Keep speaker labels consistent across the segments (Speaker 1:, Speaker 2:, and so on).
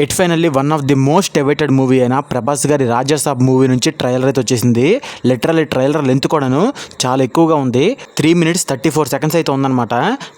Speaker 1: It finally one of the most awaited movie అయిన ప్రభాస్ గారి Raja Saab movie నుంచి ట్రైలర్ అయితే వచ్చేసింది. లిటరల్లీ ట్రైలర్ లెంత్ కూడాను చాలా ఎక్కువగా ఉంది. 3 minutes 34 seconds అయితే ఉందన్నమాట.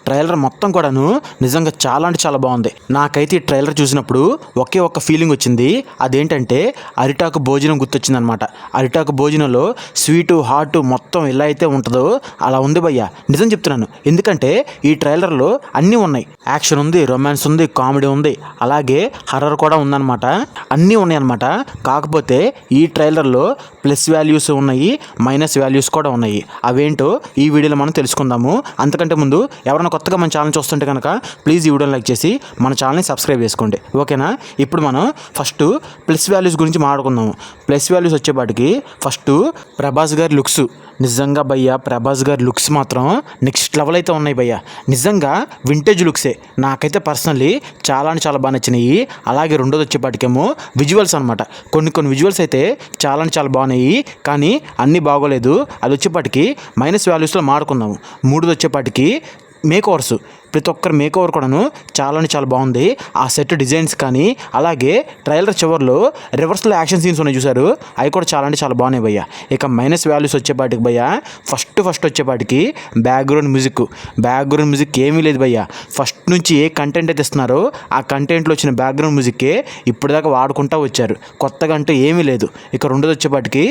Speaker 1: ట్రైలర్ మొత్తం కూడాను నిజంగా చాలా అంటే చాలా బాగుంది. నాకైతే ఈ ట్రైలర్ చూసినప్పుడు ఒకే ఒక్క ఫీలింగ్ వచ్చింది. అదేంటంటే అరిటాకు భోజనం గుర్తొచ్చిందనమాట. అరిటాకు భోజనంలో స్వీటు హాట్ మొత్తం ఎలా అయితే ఉంటుందో అలా ఉంది భయ్య. నిజం చెప్తున్నాను. ఎందుకంటే ఈ ట్రైలర్లో అన్నీ ఉన్నాయి. యాక్షన్ ఉంది, రొమాన్స్ ఉంది, కామెడీ ఉంది, అలాగే హర్రర్ కూడా ఉందన్నమాట. అన్నీ ఉన్నాయన్నమాట. కాకపోతే ఈ ట్రైలర్లో ప్లస్ వాల్యూస్ ఉన్నాయి, మైనస్ వాల్యూస్ కూడా ఉన్నాయి. అవేంటో ఈ వీడియోలో మనం తెలుసుకుందాము. అంతకంటే ముందు ఎవరైనా కొత్తగా మన ఛానల్ చూస్తుంటే కనుక ప్లీజ్ ఈ వీడియోని లైక్ చేసి మన ఛానల్ని సబ్స్క్రైబ్ చేసుకోండి, ఓకేనా? ఇప్పుడు మనం ఫస్ట్ ప్లస్ వాల్యూస్ గురించి మాట్లాడుకుందాము. ప్లస్ వాల్యూస్ వచ్చేపాటికి ఫస్ట్ ప్రభాస్ గారి లుక్స్. నిజంగా భయ్య ప్రభాస్ గారి లుక్స్ మాత్రం నెక్స్ట్ లెవెల్ అయితే ఉన్నాయి భయ్య. నిజంగా వింటేజ్ లుక్సే. నాకైతే పర్సనల్లీ చాలా అంటే చాలా బాగా నచ్చినాయి. అలాగే రెండోది వచ్చేపాటికేమో విజువల్స్ అనమాట. కొన్ని విజువల్స్ అయితే చాలా అంటే చాలా బాగున్నాయి, కానీ అన్నీ బాగోలేదు. అది వచ్చేపాటికి మైనస్ వాల్యూస్లో మాడుకుందాము. మూడోది వచ్చేపాటికి మేకోవర్స్. ప్రతి ఒక్కరి మేకోవర్ కూడాను చాలా అంటే చాలా బాగుంది. ఆ సెట్ డిజైన్స్ కానీ, అలాగే ట్రైలర్ చివరిలో రివర్స్లో యాక్షన్ సీన్స్ ఉన్నాయి చూసారు, అవి కూడా చాలా అంటే చాలా బాగున్నాయి భయ్య. ఇక మైనస్ వాల్యూస్ వచ్చేపాటికి భయ్య ఫస్ట్ వచ్చేపాటికి బ్యాక్గ్రౌండ్ మ్యూజిక్ ఏమీ లేదు భయ్య. ఫస్ట్ నుంచి ఏ కంటెంట్ అయితే ఇస్తున్నారో ఆ కంటెంట్లో వచ్చిన బ్యాక్గ్రౌండ్ మ్యూజిక్కే ఇప్పటిదాకా వాడుకుంటూ వచ్చారు. కొత్తగా అంటూ ఏమీ లేదు. ఇక రెండోది వచ్చేపాటికి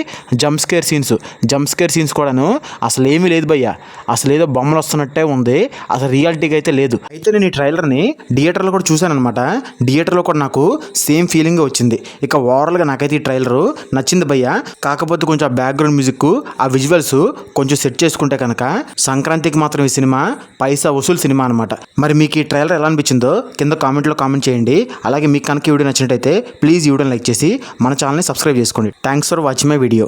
Speaker 1: జంప్ స్కేర్ సీన్స్ కూడాను అసలు ఏమీ లేదు భయ్య. అసలు ఏదో బొమ్మలు వస్తున్నట్టే ఉంది, అసలు రియాలిటీగా అయితే లేదు. అయితే నేను ఈ ట్రైలర్ని థియేటర్లో కూడా చూశాను అనమాట. థియేటర్లో కూడా నాకు సేమ్ ఫీలింగ్ వచ్చింది. ఇక ఓవరాల్గా నాకైతే ఈ ట్రైలర్ నచ్చింది భయ్య. కాకపోతే కొంచెం ఆ బ్యాక్గ్రౌండ్ మ్యూజిక్, ఆ విజువల్స్ కొంచెం సెట్ చేసుకుంటే కనుక సంక్రాంతికి మాత్రం ఈ సినిమా పైసా వసూలు సినిమా అనమాట. మరి మీకు ఈ ట్రైలర్ ఎలా అనిపించిందో కింద కామెంట్లో కామెంట్ చేయండి. అలాగే మీకు కనుక ఈ వీడియో నచ్చినట్టయితే ప్లీజ్ ఈ వీడియోని లైక్ చేసి మన ఛానల్ని సబ్స్క్రైబ్ చేసుకోండి. Thanks for watching my video.